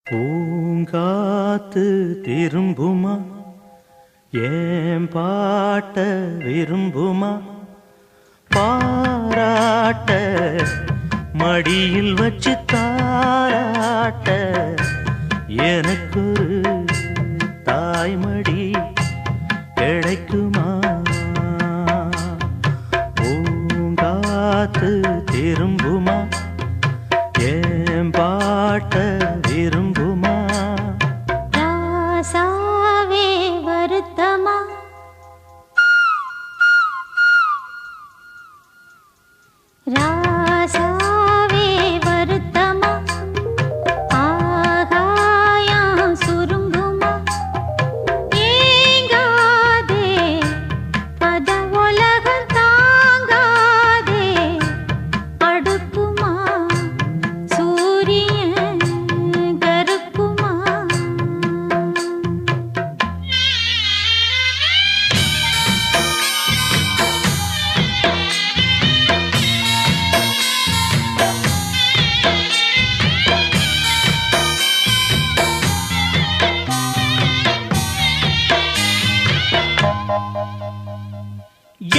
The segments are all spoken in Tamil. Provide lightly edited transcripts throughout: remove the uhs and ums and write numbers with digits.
பூங்காத்து திரும்புமா ஏன் பாட்ட விரும்புமா பாராட்ட மடியில் வச்சு தாராட்ட எனக்கொரு தாய்மடி கிடைக்குமா பூங்காத்து திரும்புமா ஏன் பாட்ட விரும்புமா ராசாவே வருத்தமா ராசாவே வருத்தமா ஆகாயம் சுருங்குமா ஏங்காதே பத உலகம் தாங்காதே அடுக்குமா சூரியன் கருக்குமா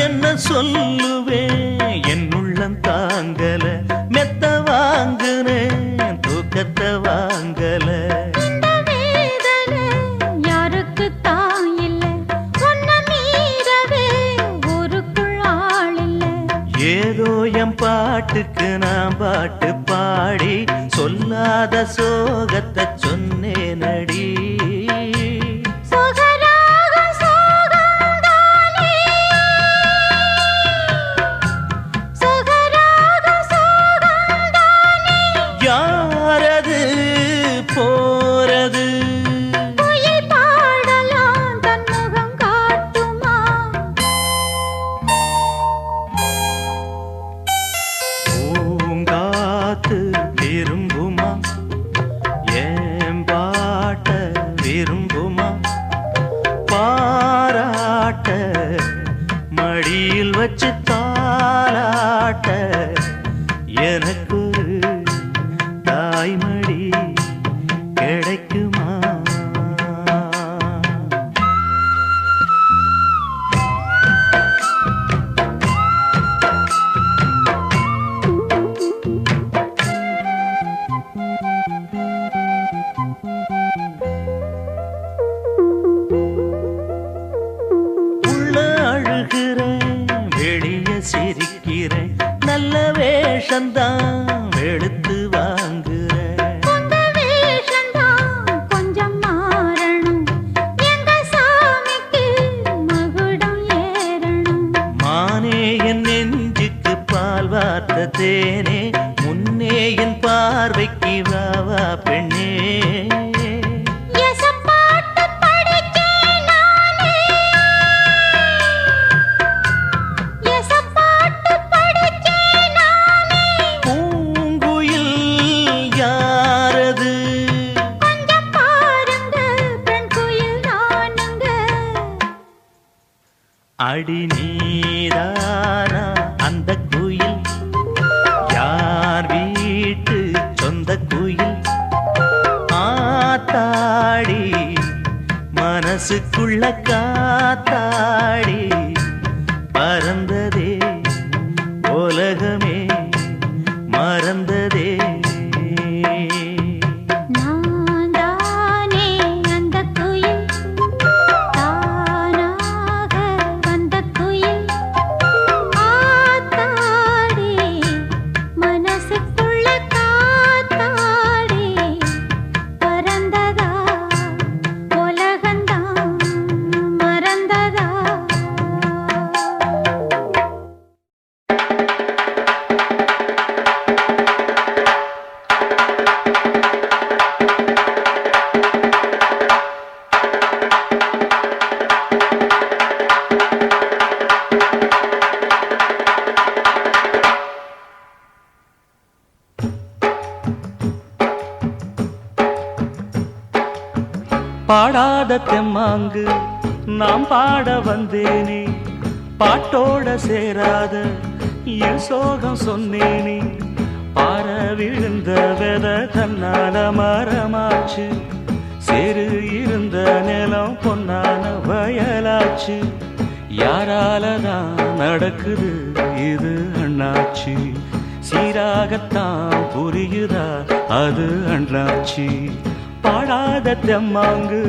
என்ன சொல்லுவேன் என் உள்ளம் தாங்கல மெத்த வாங்குனேன் தூக்கத்தை வாங்கல இந்த வேதனை யாருக்கு தான் இல்லை உன்னை மீறவே ஊருக்குள் ஆள் இல்லை ஏதோ என் பாட்டுக்கு நான் பாட்டு பாடி சொல்லாத சோகத்தை சொன்னேனடி சுகராகம் சோகம்தானே சுகராகம் சோகம்தானே யாரது போறது குயில் பாடலாம் தன் முகம் காட்டுமா பூங்காத்து விரும்புமா ஏன் பாட்ட விரும்புமா பாராட்ட மடியில் வச்சு தாலாட்ட எனக்கு தாய்மடி கிடைக்குமா உள்ள அழுகிறேன் வெளிய சிரிக்கிறேன் நல்ல வேஷந்தான் வெளுத்து வாங்குறேன் உங்க வேஷம்தான் கொஞ்சம் மாறணும் எங்க சாமிக்கு மகுடம் ஏறணும் மானே என் நெஞ்சுக்கு பால் வார்த்த தேனே முன்னே என் பார்வைக்கு வாவா பெண்ணே எசப்பாட்டு படிச்சேன் நானே எசப்பாட்டு படிச்சேன் நானே பூங்குயில் யாரது கொஞ்சம் பாருங்க பெண் குயில் நானுங்க அடி நீதானா அந்த குயில் யார் வீட்டு சொந்த குயில் ஆத்தாடி மனசுக்குள்ள காத்தாடி பறந்ததே உலகமே மறந்ததே நான் தானே அந்த குயில் தானாக வந்த குயில் ஆத்தாடி மனசுக்குள்ள காத்தாடி பறந்ததா உலகந்தான் மறந்ததா பாடாத தெம்மாங்கு நாம் பாட வந்தேனே பாட்டோட சேராத என் சோகம் சொன்னேனே பார விழுந்த வெத தன்னால மரமாச்சு, சேரு இருந்த நிலம் பொன்னான வயலாச்சு. யாராலதான் நடக்குது இது அண்ணாச்சி, சீராகத்தான் புரியுதா அது அண்ணாச்சி. பாடாத தெம்மாங்கு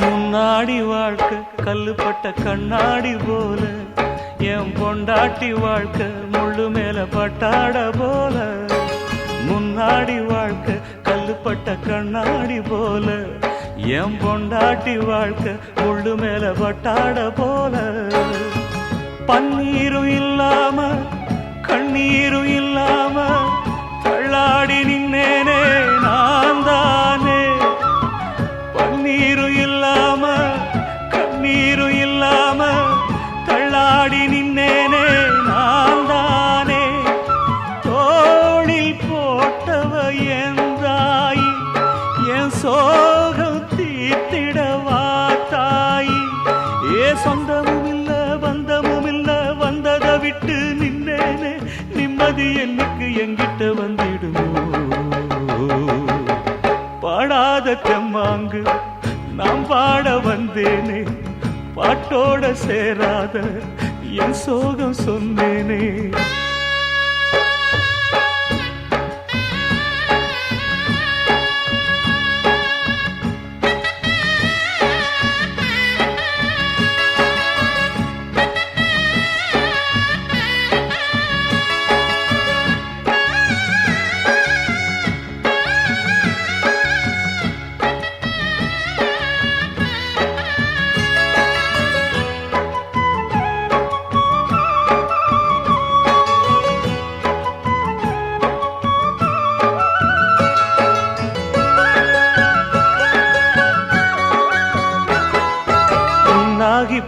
முன்னாடி வாழ்க்கை கல்லுப்பட்ட கண்ணாடி போல, என் பொண்டாட்டி வாழ்க்கை முள்ளு மேல பட்டாட போல. முன்னாடி வாழ்க்கை கல்லுப்பட்ட கண்ணாடி போல, என் பொண்டாட்டி வாழ்க்கை முள்ளு மேல பட்டாட போல. பன்னீரும் இல்லாம கண்ணீரும் இல்லாம தள்ளாடி நின்னேனே நான் தானே. பன்னீரும் இல்லாம கண்ணீரும் இல்லாம தள்ளாடி நின்னேனே நான் தானே. தோளில் போட்டவ என் தாயி, என் சோகம் தீர்த்திடவா தாயி. ஏ சொந்தமும் இல்ல பந்தமும் இல்ல, வந்ததை விட்டு நின்னேனே. நிம்மதி என்னுக்கு எங்கிட்ட வந்திடுமோ. பாடாத தெம்மாங்கு நாம் பாட வந்தேனே, பாட்டோட சேராத என் சோகம் சொன்னேனே.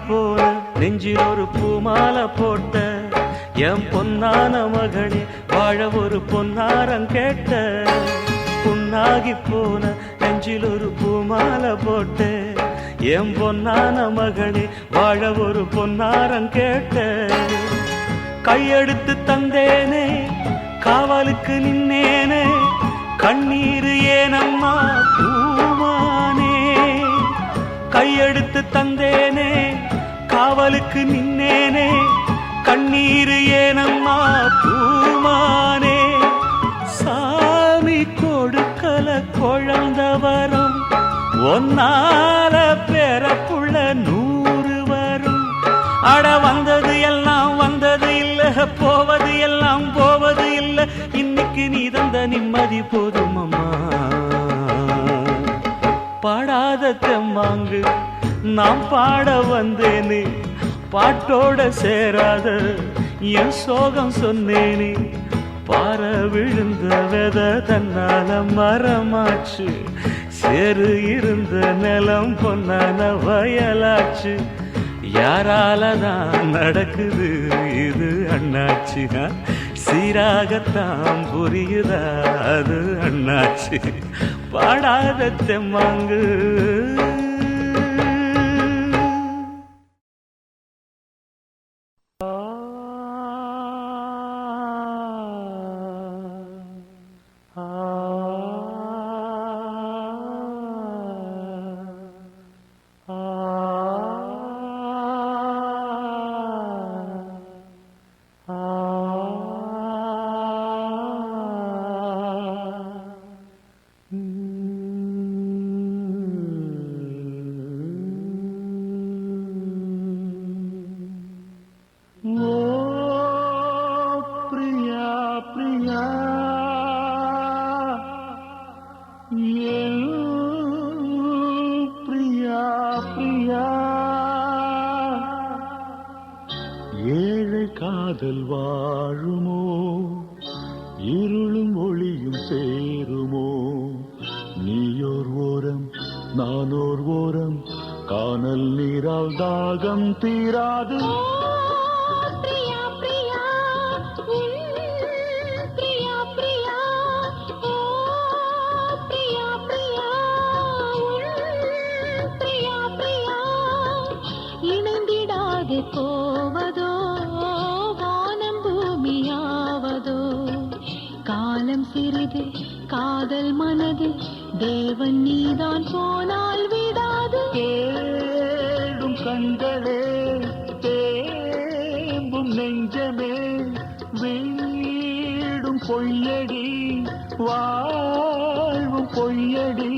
போல நெஞ்சில் ஒரு பூமாலை போட்ட என் பொன்னான மகளே, வாழ ஒரு பொன்னாரம் கேட்ட. புண்ணாகி போன நெஞ்சில் ஒரு பூமாலை போட்ட என் பொன்னான மகளே, வாழ ஒரு பொன்னாரம் கேட்ட. கையெடுத்து தந்தேனே காவலுக்கு நின்னேனே, கண்ணீர் ஏனம்மா பூமானே. கையெடுத்து தந்தேனே காவலுக்கு நின்னேனே, கண்ணீர் ஏனம்மா பூமானே. சாமி கொடுக்கல குழந்த வரும், ஒன்னால பிறப்புள்ள 100 வரும். அட வந்தது எல்லாம் வந்தது இல்ல, போவது எல்லாம் போவது இல்ல. இன்னைக்கு நீ தந்த நிம்மதி போதுமம்மா. பாடாத தெம்மாங்கு நாம் பாட வந்தேனே, பாட்டோட சேராத என் சோகம் சொன்னேனே. பாற விழுந்த வெத தன்னால மரமாச்சு, சேரு இருந்த நிலம் பொன்னான வயலாச்சு. யாராலதான் நடக்குது இது அண்ணாச்சி, சீராகத்தான் புரியுதா அது அண்ணாச்சி. பாடாத தெம்மாங்கு காதல் வாழுமோ இருளும் நானோர் ஓரம் காணல் நீரால் தாகம் தீராது. பிரியா பிரியா பிரியா பிரியா பிரியா பிரியா பிரியா பிரியா இணைந்திடாது போவதோ வானம் பூமியாவதோ காலம் சிறிது காதல் மனது தேவன் நீதான் போனால் விடாது. தேடும் கண்களே தேம்பும் நெஞ்சமே வீடும் பொய்யடி வாழ்வும் பொய்யடி.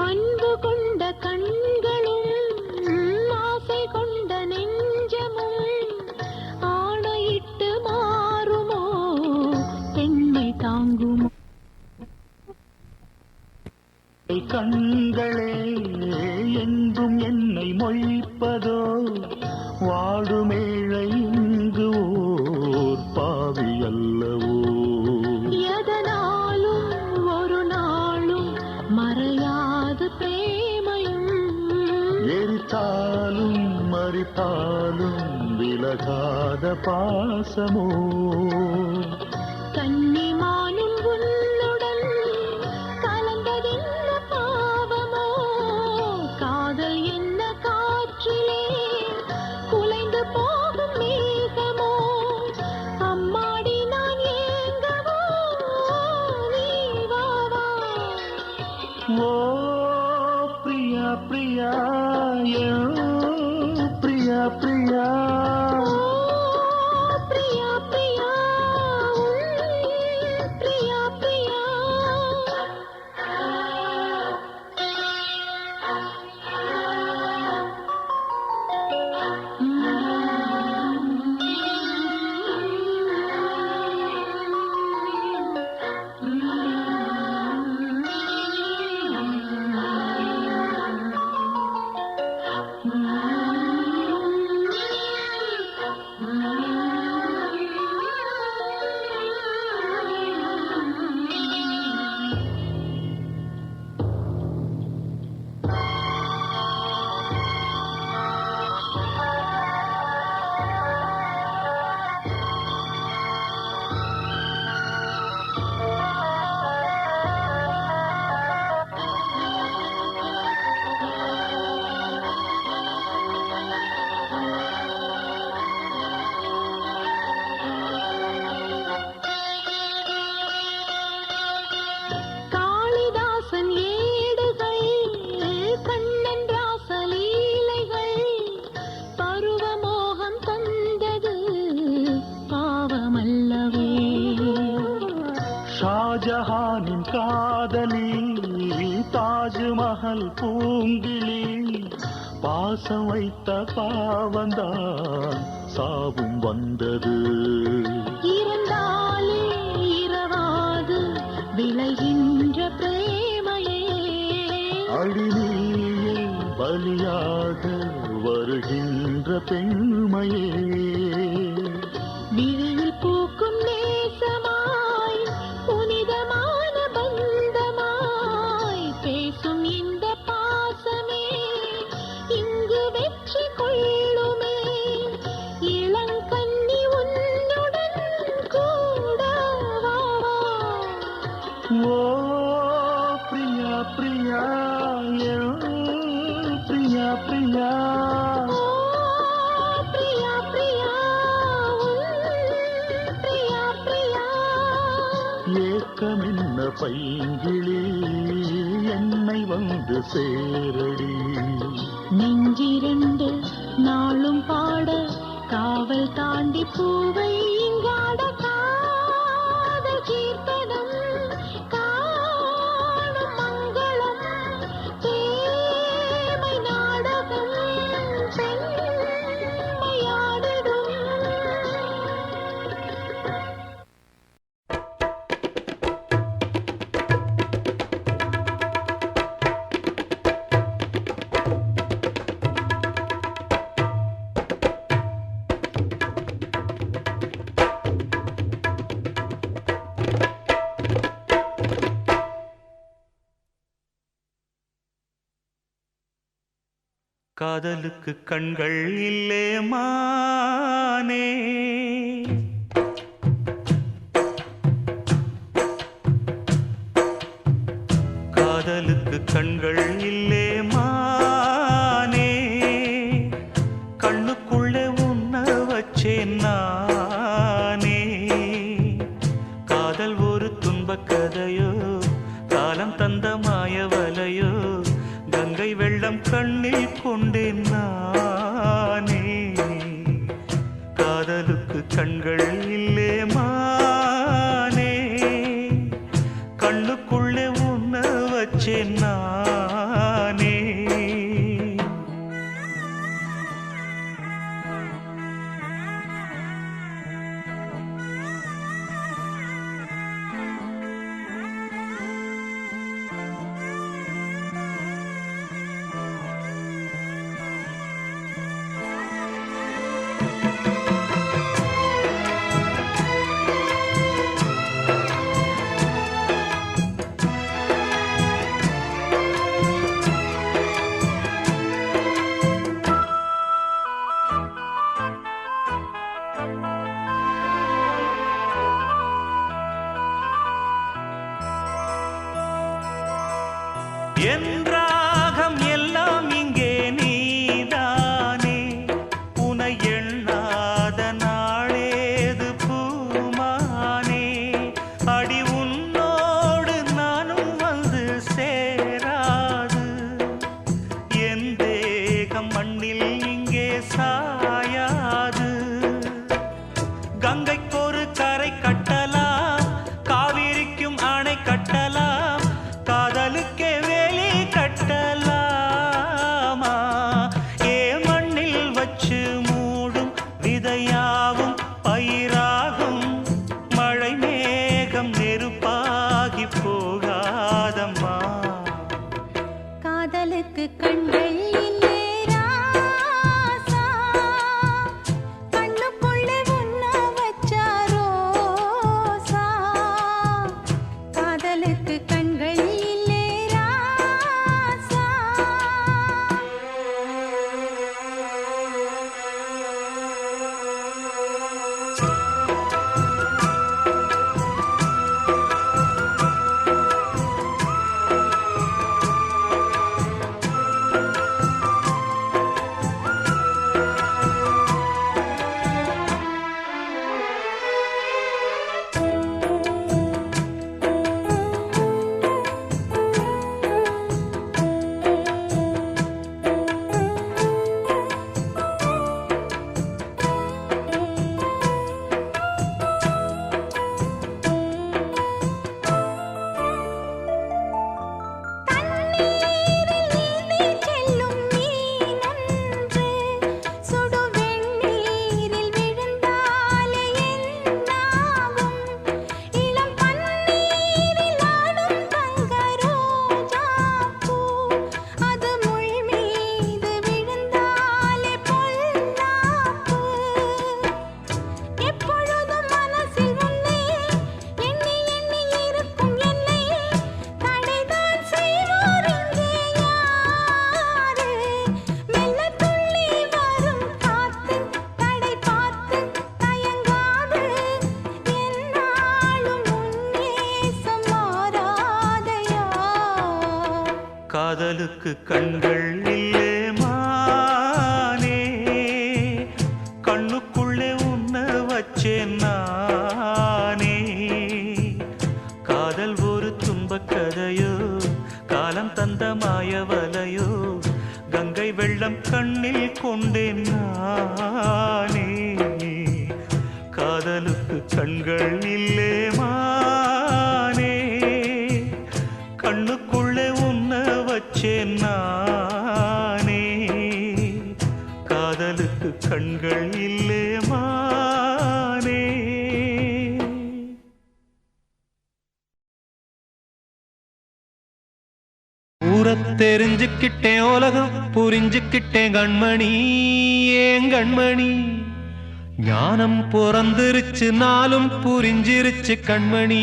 அன்பு கொண்ட கண்களும் ஆசை கொண்ட நெஞ்சமும் ஆணையிட்டு மாறுமோ பெண்மை தாங்குமோ. கண்களே என்றும் என்னை மொய்ப்பதோ வாடுமேழை இங்கு ஓர் பாவி அல்லவோ. எதனாலும் ஒரு நாளும் மறையாது பிரேமையும் எரித்தாலும் மறித்தாலும் விலகாத பாசமோ. கன்னிமானும் உன்னுடன் கலந்ததென்ன பாவமோ காதல் என்ன காற்றிலே குலைந்து போகும் மேகமோ. அம்மாடி நான் ஏங்கவோ நீ வா வா. ஓ பிரியா பிரியா பிரியா பிரியா பிரியா பிரியா பிரியா பிரியா. காளிதாசன் ஏடுகள் கண்ணன் ராசலீலைகள் பருவமோகம் தந்தது பாவமல்லவே. ஷாஜஹானின் காதலி தாஜ்மஹல் பூங்கிளி பாசம் வைத்த பாவந்தான் சாவும் வந்தது. இருந்தாலே இரவாது விளைகின்ற பிரேமையே அடிநீயே பலியாக வருகின்ற பெண்மையே. விழியில் பூக்கும் நேசமாய் புனிதமான பந்தமாய் பேசும் இந்த பாசமே இங்கு வெற்றி கொள்ளுமே. இளங்கன்னி உன்னுடன் கூட வா வா. ஓ பிரியா பிரியா பிரியா பிரியா ஓ பிரியா பிரியா பிரியா பிரியா. ஏக்கமென்ன பைங்கிளி என்னை வந்து சேரடி. நெஞ்சிரண்டு நாளும் பாட காவல் தாண்டி பூவை இங்காட காதல் கீர்த்தனம் காணும் மங்களம் தேமை நாடகம் பெண்மையாடிடும். காதலுக்கு கண்கள் இல்லே மானே, காதலுக்கு கண்கள் இல்லே மானே, கண்ணுக்குள்ளே உன்ன வச்சேன் நானே. காதல் ஒரு துன்பக் கதையோ, காலம் தந்த மாயவலையோ, கங்கை வெள்ளம் கண்ணில் கொண்டேன் நானே. காதலுக்கு கண்கள் இல்லே மானே, கண்ணுக்குள்ளே உன்ன வச்சேன் நானே. என் ராகம் எல்லாம் இங்கே நீதானே, உனை எண்ணாத நாளேது பூமானே. அடி உன்னோடு நானும் வந்து சேராது, என் தேகம் மண்ணில் இங்கே சாயாது. கங்கைக்கு ஒரு கரை கட்டலாம், காவிரிக்கும் அணை கட்டலாம், காதலுக்கே வேலி கட்டலாமா? ஏ மண்ணில் வச்சு மூடும் விதையாவும் பயிராகும், மழை மேகம் நெருப்பாகி போகாதம்மா. காதலுக்கு கண்கள் இல்லே ராசா, கண்ணுக்குள்ளே உன்ன வச்சா ரோசா. காதலுக்கு கண்கள் இல்லே ராசா. காதலுக்கு கண்கள் இல்லே மானே, கண்ணுக்குள்ளே உன்ன வச்சேன் நானே. காதல் ஒரு துன்பக் கதையோ, காலம் தந்த வெள்ளம் கண்ணில் கொண்டேன் நானே காதலுக்கு கண்கள் இல்லே மானே கண்ணுக்குள்ளே உன்ன வச்சேன் நானே காதலுக்கு கண்கள் இல்லே மானே ஊரத் தெரிஞ்சுக்கிட்டேன் உலகம் புரிஞ்சுக்கிட்டேன் கண்மணி ஏன் கண்மணி ஞானம் பிறந்திருச்சு நாளும் புரிஞ்சிருச்சு கண்மணி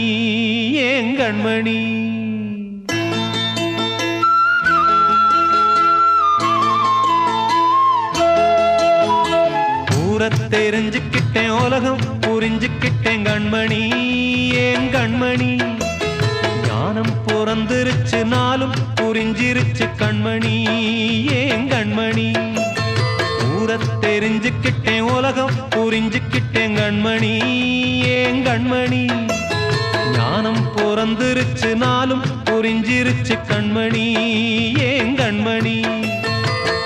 ஏன் கண்மணி ஊரத் தெரிஞ்சுக்கிட்டேன் உலகம் புரிஞ்சுக்கிட்டேன் கண்மணி ஏன் கண்மணி ஞானம் பிறந்திருச்சு நாளும் புரிஞ்சிருச்சு கண்மணி ஏன் கண்மணி ஊரத் தெரிஞ்சுக்கிட்டேன் உலகம் புரிஞ்சுக்கிட்டேன் கண்மணி ஏன் கண்மணி ஞானம் பிறந்திருச்சு நாளும் புரிஞ்சிருச்சு கண்மணி ஏன் கண்மணி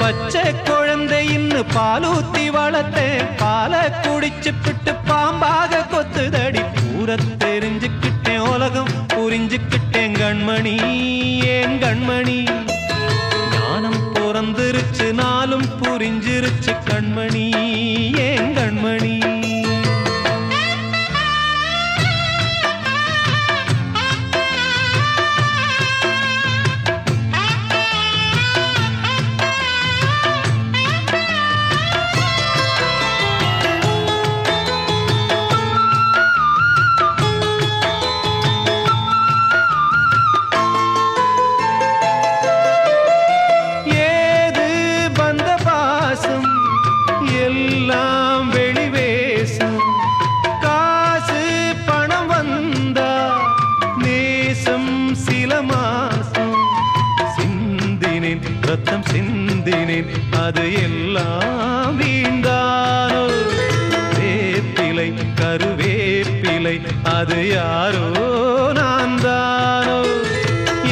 பச்சை குழந்தை இன்னும் பாலூத்தி வளர்த்தேன் பாலை குடிச்சு பிட்டு பாம்பாக கொத்துதடி ஊரத் தெரிஞ்சுக்கிட்டேன் உலகம் புரிஞ்சுக்கிட்டேன் கண்மணி ஏன் கண்மணி ஞானம் பிறந்திருச்சு நாளும் புரிஞ்சிருச்சு கண்மணி ஏன் கண்மணி ரத்தம் சிந்தினேன் அது எல்லாம் வீண்டானோ வேப்பிலை கருவேப்பிலை அது யாரோ நான் தானோ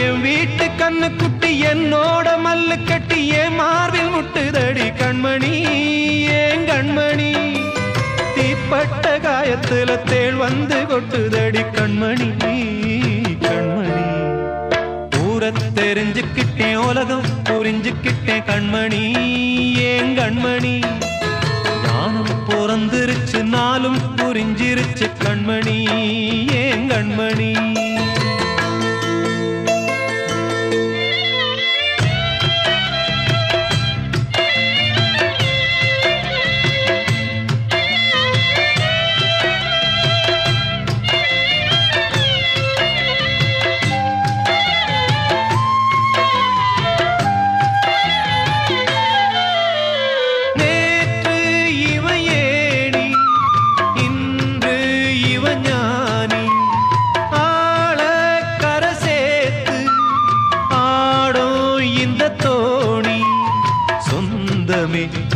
என் வீட்டு கண்ணு குட்டி என்னோட மல்லு கட்டி என் மார்பில் முட்டுதடி கண்மணி ஏன் கண்மணி தீப்பட்ட காயத்துல தேள் வந்து கொட்டுதடி கண்மணி கண்மணி ஊரத் தெரிஞ்சுக்கிட்டேன் உலகம் புரிஞ்சுக்கிட்டேன் கண்மணி ஏன் கண்மணி ஞானம் பிறந்திருச்சு நாளும் புரிஞ்சிருச்சு கண்மணி ஏன் கண்மணி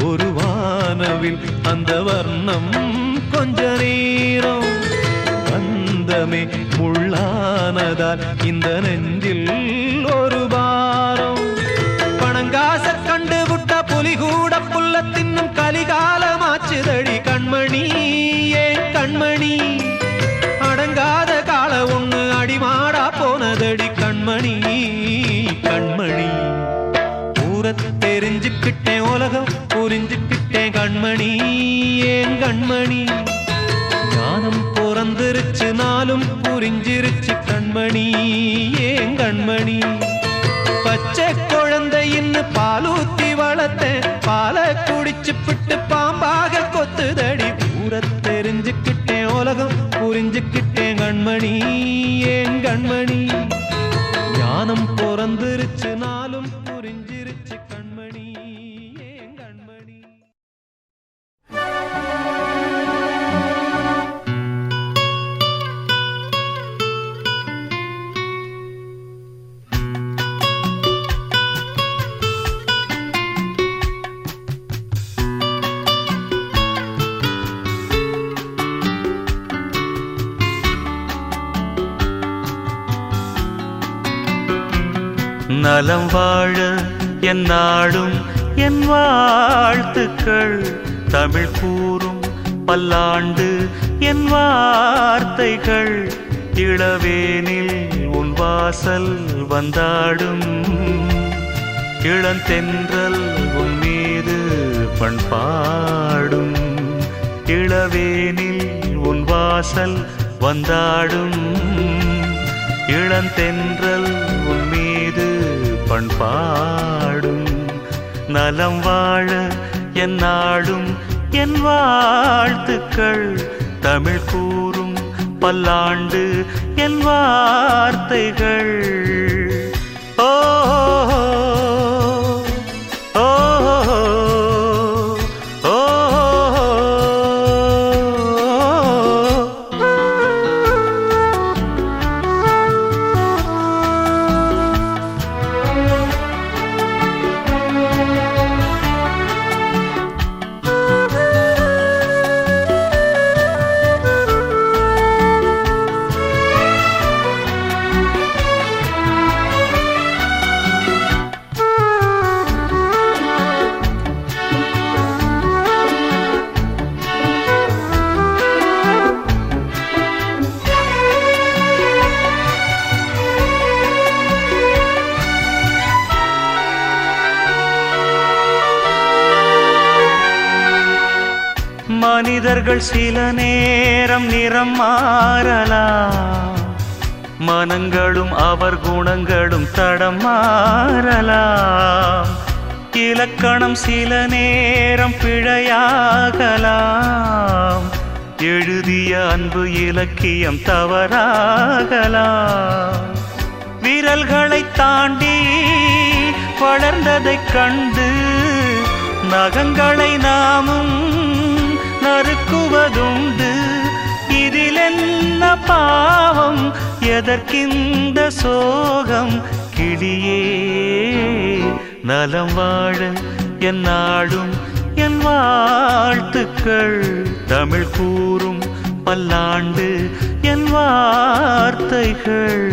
ஒரு வானவில் அந்த வர்ணம் கொஞ்ச நேரம் வந்தமே முள்ளானதால் இந்த நெஞ்சில் ஒரு பாரம் பணங்காச கண்டு விட்ட புலி கூட புல்ல தின்னும் கலிகாலமாச்சுதடி கண்மணி ஏன் கண்மணி அடங்காத கால ஒண்ணு அடிமாடா போனதடி கண்மணி கண்மணி ஊரத் தெரிஞ்சுக்கிட்டேன் உலகம் புரிஞ்சுக்கிட்டேன் கண்மணி ஏன் கண்மணி ஞானம் பிறந்திருச்சு நாளும் புரிஞ்சிருச்சு கண்மணி ஏன் கண்மணி பச்சை குழந்தை இன்னும் பாலூத்தி வளர்த்தேன் பாலை குடிச்சு பிட்டு பாம்பாக கொத்துதடி ஊரத் தெரிஞ்சுக்கிட்டேன் உலகம் புரிஞ்சுக்கிட்டேன் கண்மணி ஏன் கண்மணி ஞானம் பிறந்திருச்சு நாளும் புரிஞ்சிருச்சு கண்மணி ஏன் கண்மணி நலம் வாழ என் நாடும் என் வாழ்த்துக்கள் தமிழ் கூறும் பல்லாண்டு என் வார்த்தைகள் இளவேனில் உன் வாசல் வந்தாடும் இளந்தென்றல் உன் மீது பண்பாடும் இளவேனில் உன் வாசல் வந்தாடும் இளந்தென்றல் உன் மீது பண்பாடும் நலம் வாழ என் நாடும் என் வாழ்த்துக்கள் தமிழ் கூறும் பல்லாண்டு என் வார்த்தைகள் ஓ ஓ ஓ மனிதர்கள் சில நேரம் நிறம் மாறலாம் மனங்களும் அவர் குணங்களும் தடம் மாறலாம் இலக்கணம் சில நேரம் பிழையாகலாம் எழுதிய அன்பு இலக்கியம் தவறாகலாம் விரல்களை தாண்டி வளர்ந்ததைக் கண்டு நகங்களை நாமும் நறுக்குவதுண்டு இதில் என்ன பாவம் எதற்கிந்த சோகம் கிளியே நலம் வாழ என் நாடும் என் வாழ்த்துக்கள் தமிழ் கூறும் பல்லாண்டு என் வார்த்தைகள்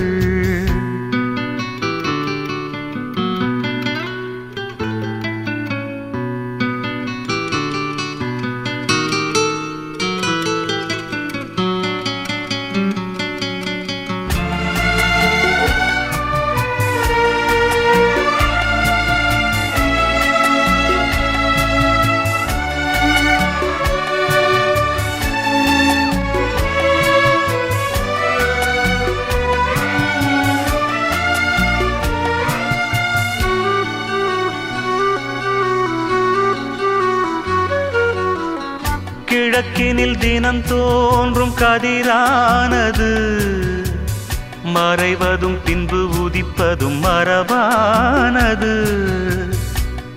கிழக்கினில் தினம் தோன்றும் கதிரானது மறைவதும் பின்பு உதிப்பதும் மரபானது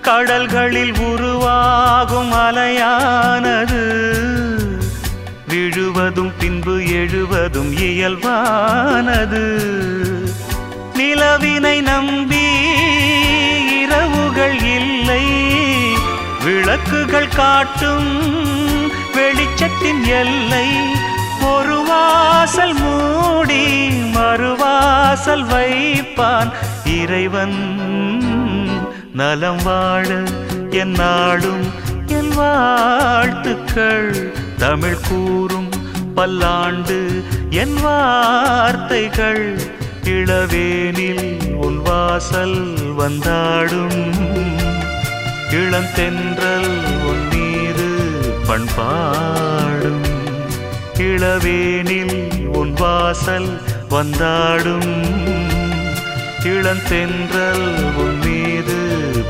கடல்களில் உருவாகும் அலையானது விழுவதும் பின்பு எழுவதும் இயல்பானது நிலவினை நம்பி இரவுகள் இல்லை விளக்குகள் காட்டும் வெளிச்சத்தின் எல்லை ஒரு வாசல் மூடி மறுவாசல் வைப்பான் இறைவன் நலம் வாழ என் நாடும் என் வாழ்த்துக்கள் தமிழ் கூறும் பல்லாண்டு என் வார்த்தைகள் இளவேனில் உன் வாசல் வந்தாடும் இளந்தென்றல் உன் மீது பண்பாடும் இளவேனில் உன் வாசல் வந்தாடும் இளந்தென்றல் உன் மீது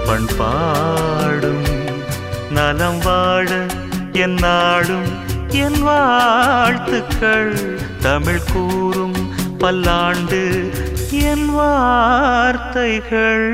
பண்பாடும் நலம் வாழ என் நாடும் என் வாழ்த்துக்கள் தமிழ் கூறும் பல்லாண்டு என் வார்த்தைகள்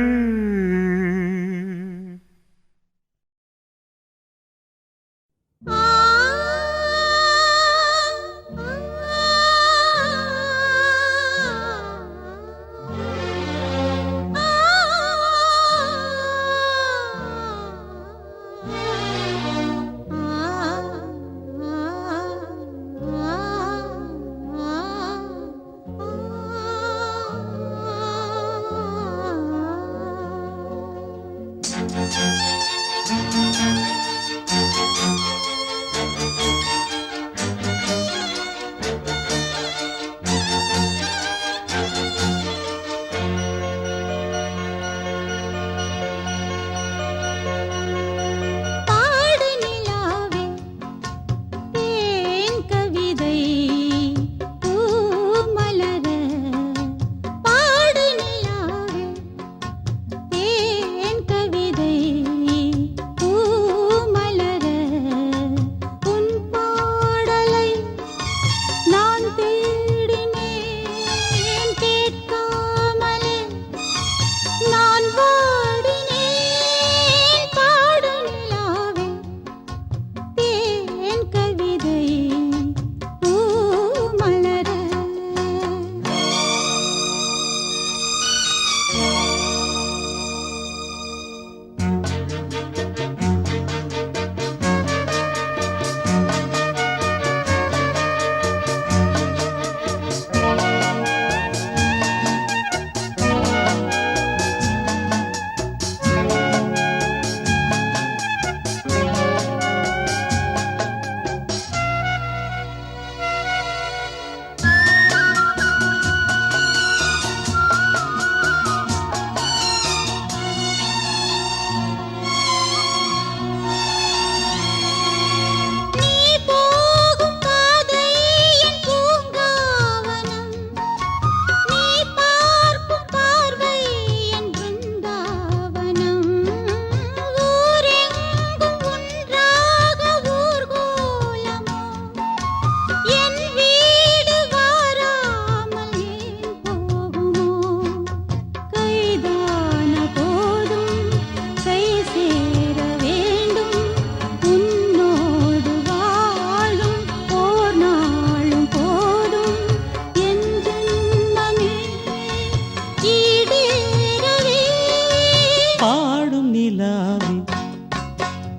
நிலாவி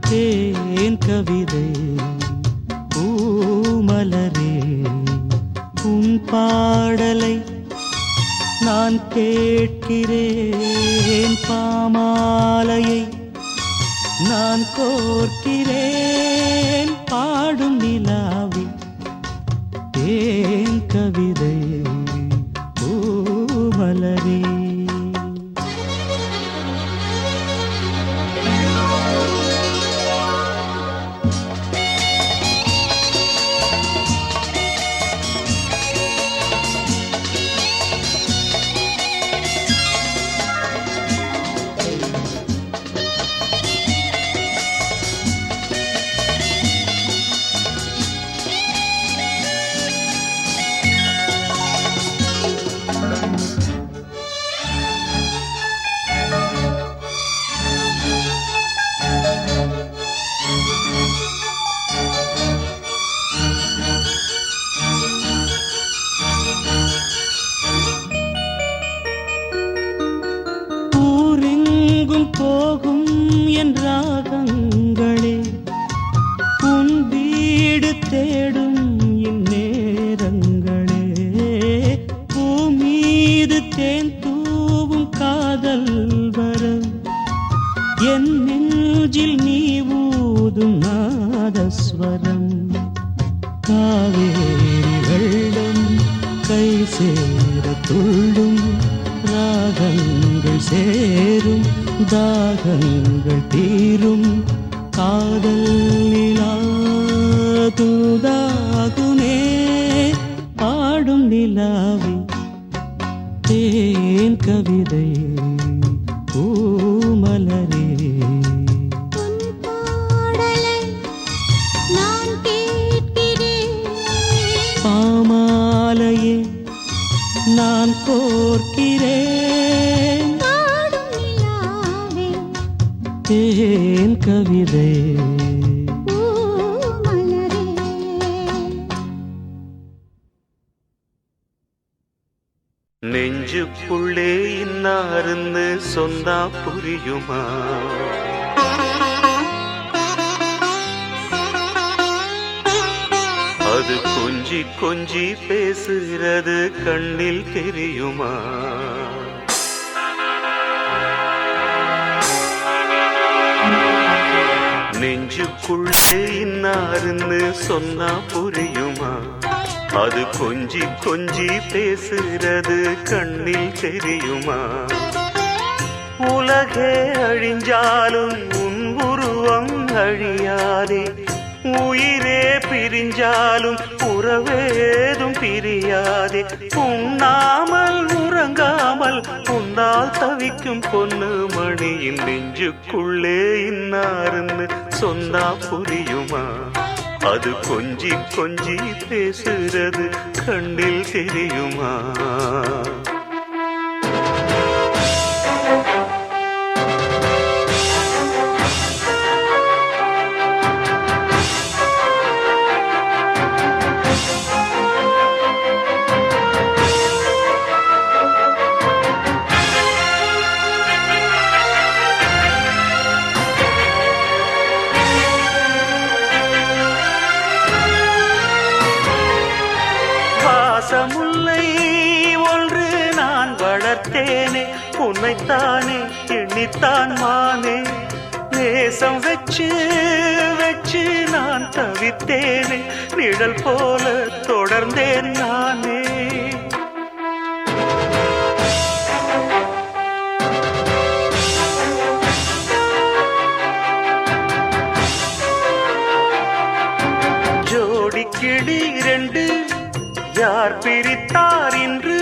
தேன் கவிதை பூமலரே உன் பாடலை நான் கேட்கிறேன் பாமாலையை நான் கோர்க்கிறேன் பாடும் நிலாவி தேன் கவிதை பூமலரே போகும் என் ராகங்களே உன் வீடு தேடும் என் நேரங்களே பூமீது தேன் தூவும் காதல் வரம் என் நெஞ்சில் நீ ஊதும் நாதஸ்வரம் காவேரி வெள்ளம் கை சேர துள்ளும் ராகங்கள் சேரும் தாகங்கள் தீரும் காதல் நிலா தூதாகுமே பாடும் நிலாவி தேன் கவிதை பூமலரே பாமாலையே நான் கோர்க்கிறேன் தேன் கவிதை நெஞ்சுக்குள்ளே இன்னாருன்னு சொன்னா புரியுமா? அது கொஞ்சி கொஞ்சி பேசுகிறது கண்ணில் தெரியுமா? நெஞ்சுக்குள்ளே இன்னாருன்னு சொன்னா புரியுமா? அது கொஞ்சி கொஞ்சி பேசுகிறது கண்ணில் தெரியுமா? உலகே அழிஞ்சாலும் உன் உருவம் அழியாதே, உயிரே பிரிஞ்சாலும் உறவேதும் பிரியாதே. உண்ணாமல் உறங்காமல் உன்னால் தவிக்கும் பொண்ணு மணியின் நெஞ்சுக்குள்ளே இன்னாருன்னு சொன்னா புரியுமா? அது கொஞ்சி கொஞ்சி பேசுறது கண்ணில் தெரியுமா? முல்லை ஒன்று நான் வளர்த்தேனே, உன்னைத்தானே எண்ணித்தான் மானே. நேசம் வச்சு வச்சு நான் தவித்தேனே, நிழல் போல தொடர்ந்தேன் நானே. ஜோடி கிளி ரெண்டு யார் பிரித்தார் இன்று,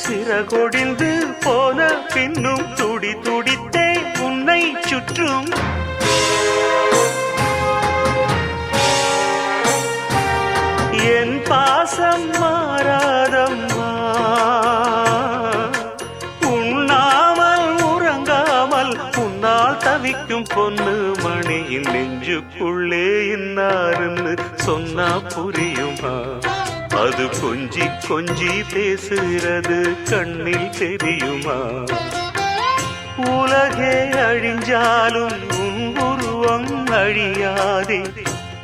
சிறகொடிந்து போன பின்னும் துடி துடித்தே உன்னை சுற்றும். என் பாசம் மாறாதம்மா, உண்ணாமல் உறங்காமல் உன்னால் தவிக்கும் பொண்ணு மணியின் நெஞ்சுக்குள்ளே இன்னாருன்னு சொன்னா புரியுமா? அது கொஞ்சி கொஞ்சி பேசுறது கண்ணில் தெரியுமா? உலகே அழிஞ்சாலும் உன் உருவம் அழியாதே,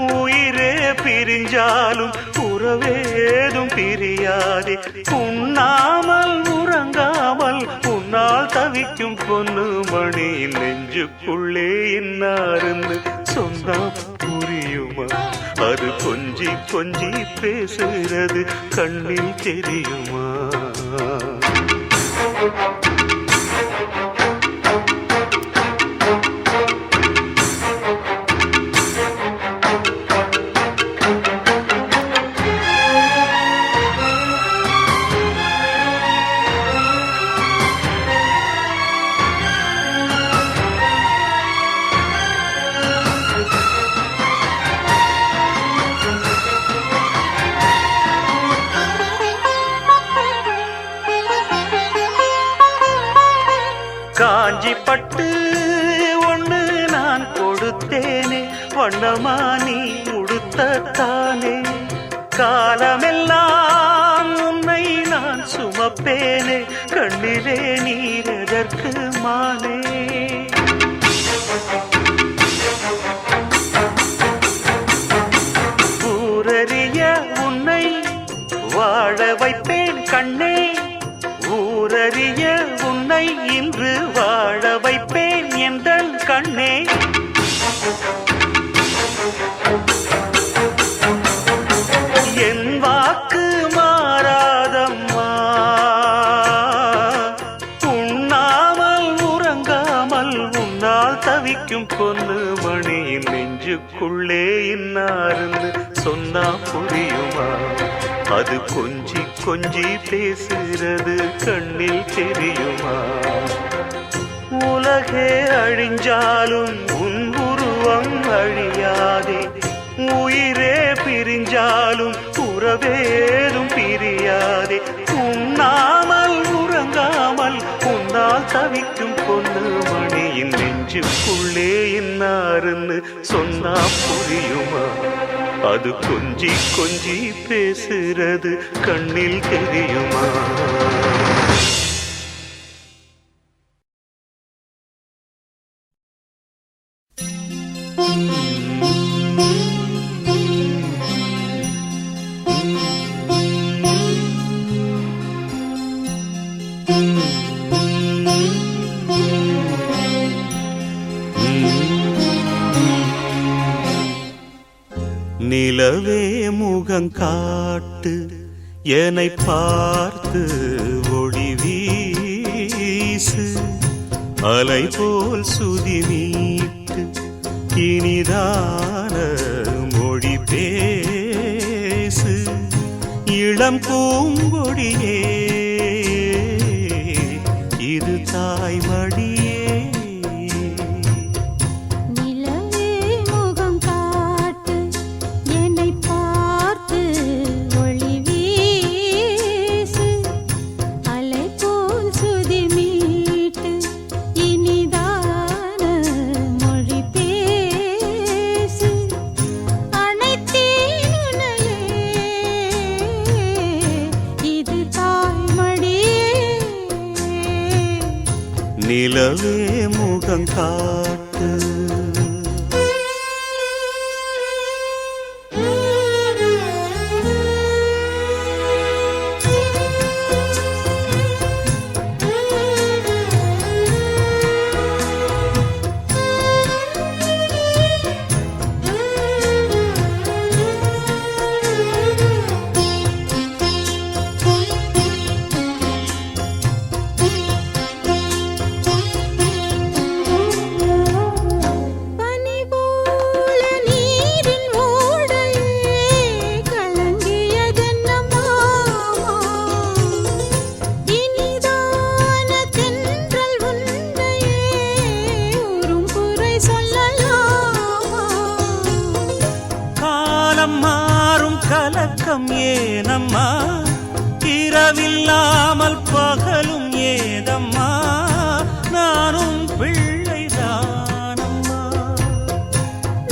உயிரே பிரிஞ்சாலும் உறவேதும் பிரியாதே. உண்ணாமல் உறங்காமல் உன்னால் தவிக்கும் பொண்ணு மணி நெஞ்சுக்குள்ளே இன்னாருன்னு சொன்னா புரியுமா? அது கொஞ்சி கொஞ்சி பேசுறது கண்ணில் தெரியுமா? காஞ்சி பட்டு ஒண்ணு நான் கொடுத்தேனே, வண்ணமா நீ உடுத்தத்தானே. காலமெல்லாம் உன்னை நான் சுமப்பேனே, கண்ணிலே நீரெதற்கு மானே. ஊரறிய உன்னை வாழ வைப்பேன் கண்ணே, ஊரறிய உன்னை இன்று வாழ வைப்பேன் எந்தன் கண்ணே. என் வாக்கு மாறாதம்மா, உண்ணாமல் உறங்காமல் உன்னால் தவிக்கும் பொண்ணு மணியின் நெஞ்சுக்குள்ளே இன்னாருன்னு சொன்னா புரியுமா? அது கொஞ்சி கொஞ்சி பேசுறது கண்ணில் தெரியுமா? உலகே அழிஞ்சாலும் உன் உருவம் அழியாதே, உயிரே பிரிஞ்சாலும் உறவேதும் பிரியாதே. உண்ணாமல் உறங்காமல் உன்னால் தவிக்கும் பொண்ணு மணியின் நெஞ்சுக்குள்ளே இன்னாருன்னு சொன்னா புரியுமா? அது கொஞ்சி கொஞ்சி பேசுறது கண்ணில் தெரியுமா? நிலவே முகம் காட்டு என்னை பார்த்து ஒளி வீசு, அலை போல் சுதி மீட்டு இனிதான மொழி பேசு. இளம் பூங்கொடியே இது தாய்மடியே. நிலவே முகம் காட்டு. கலக்கம் ஏனம்மா, இரவில்லாமல் பகலும் ஏதம்மா, நானும் பிள்ளைதானம்மா.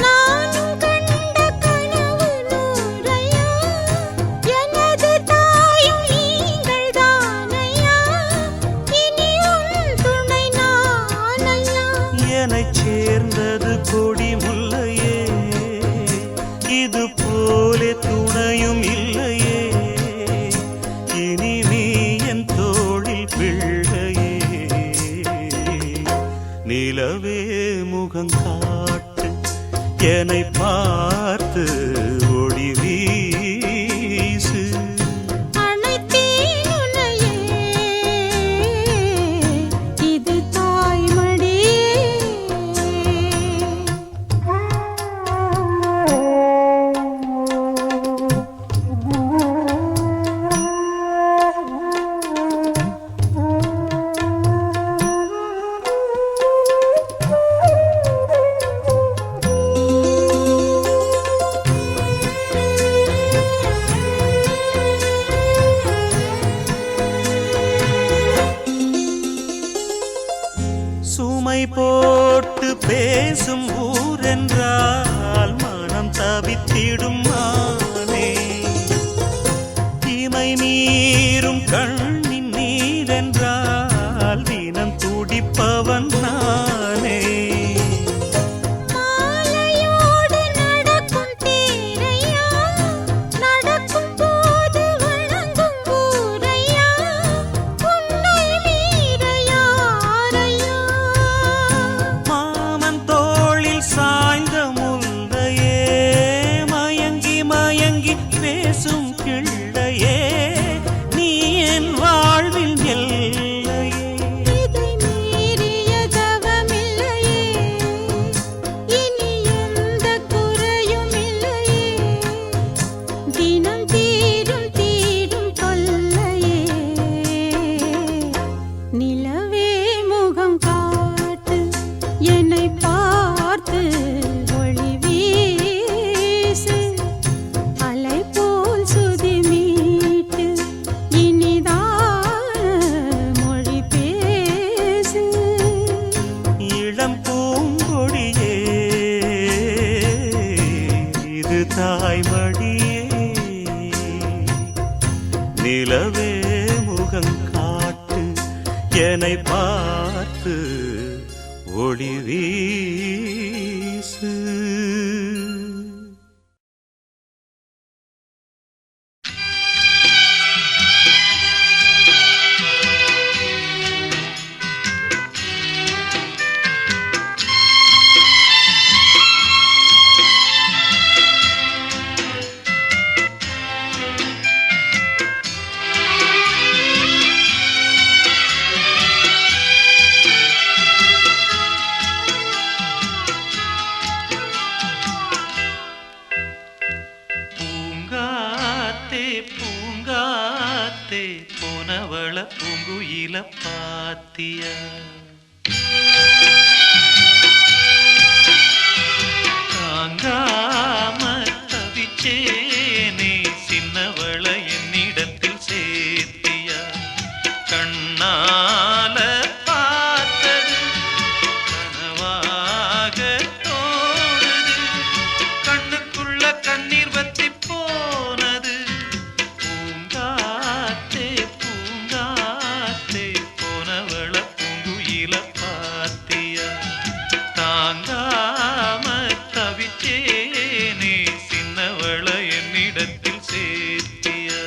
நானும் கண்ட கனவு நூறையா, எனது தாயும் நீங்கள் தானையா, இனி உன் துணை நான் என்னைச் சேர்ந்தது கொடி முல்லையே, இது போலே துணையும் இல்லையே, இனி நீ என் தோளில் பிள்ளையே. நிலவே முகங்காட்டு என்னை பார்த்து ஒளி வீசு. அனைத்தேன் உன்னையே, இது தாய்மடி. சுமை போட்டு பேசும் ஊரென்றால் மனம் தவித்திடும் மானே, இமை மீறும் கண்ணின் நீரென்றால் தினம் துடிப்பவன் நானே. மாலையோடு நடக்கும் தேரையா, நடக்கும் போது வணங்கும் ஊரையா, உன்னை மீற யாரையா? மாமன் தோளில் சாய்ந்த முல்லையே, மயங்கி மயங்கி பேசும் கிள்ளையே, நீ என் வாழ்வில் எல்லையே. இதை மீறிய தவமில்லையே, இனி எந்த குறையும் இல்லையே, தினம் தீரும் தீரும் தொல்லையே. நிலவே முகம் காட்டு என்னை பார்த்து ஒளி வீசு. அலை போல் சுதி மீட்டு இனிதான மொழி பேசு. இளம் பூங்கொடியே, இது தாய்மடியே. நிலவே முகங்காட்டு என்னை பார்த்து ஒளி வீசு. பூங்காத்தே பூங்காத்தே போனவள பூங்குயில பாத்தியா, தாங்காம தவிச்சேனே சின்னவள என்னிடத்தில் சேர்த்தியா. கண்ணால பார்த்தது கனவாக தோணுது, கண்ணுக்குள்ள கண்ணீர் வத்தி போனது. பூங்காத்தே பூங்காத்தே போனவள பூங்குயில பாத்தியா, தாங்காம தவிச்சேனே சின்னவள என்னிடத்தில் சேர்த்தியா.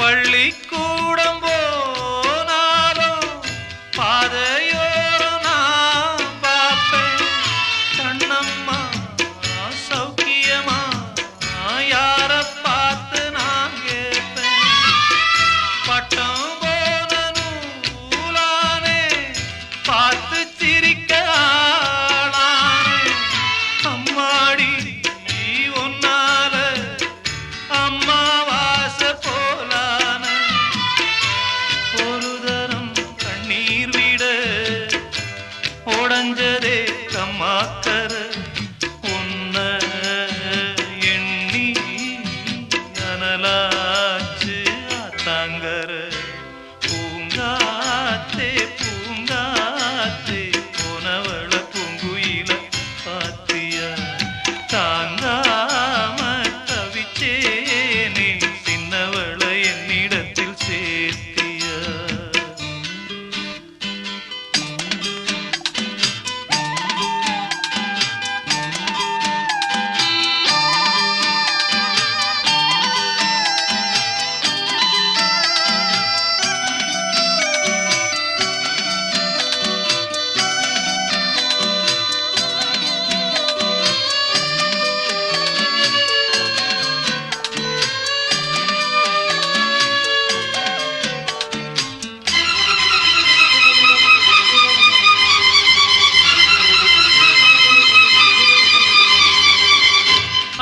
பள்ளிக்கூடம் போனாலும் பாதையோரம் நான் பார்ப்பேன். கண்ணம்மா சௌக்கியமா யார பார்த்து நான் கேட்பேன். பட்டம் போன நூலானே பார்த்து சிரிக்க ஆளானே. அம்மாடி ஒன்னால அம்மாவாச போலான கலங்கர பூங்காத்தே பூங்காத்தே போனவள பூங்குயில பாத்தியா தாங்காம தவிச்சேனே சின்னவள என்னிடத்தில் சேர்த்தியா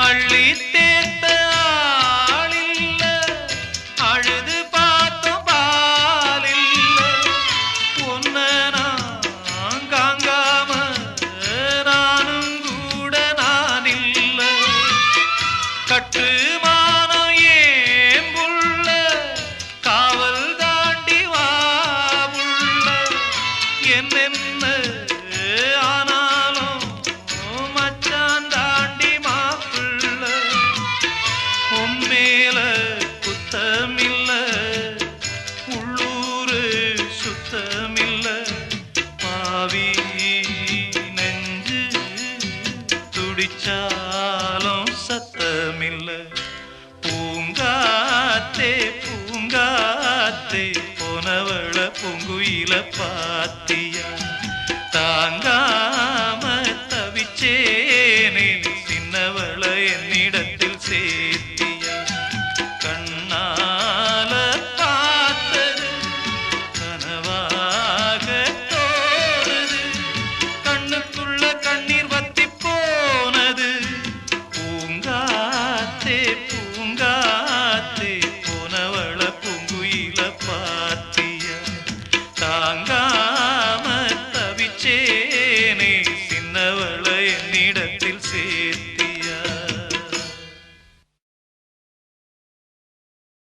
அள்ளி தேத்த ஆளில்ல அழுது பார்த்தோம் பாலில்ல ஒன்ன நான் காங்காம நானும் கூட நான் இல்ல கட்டுமானம் ஏன் புள்ள காவல் தாண்டி வாவுள்ள என்னென்ன ஆனாலும் மச்சான் தாண்டி மேல குத்தமில்ல உள்ளூரு சுத்தமில்ல பாவி நெஞ்சு துடிச்சாலும் சத்தமில்ல பூங்காத்தே பூங்காத்தே போனவள பூங்குயில பாத்தியா தாங்கா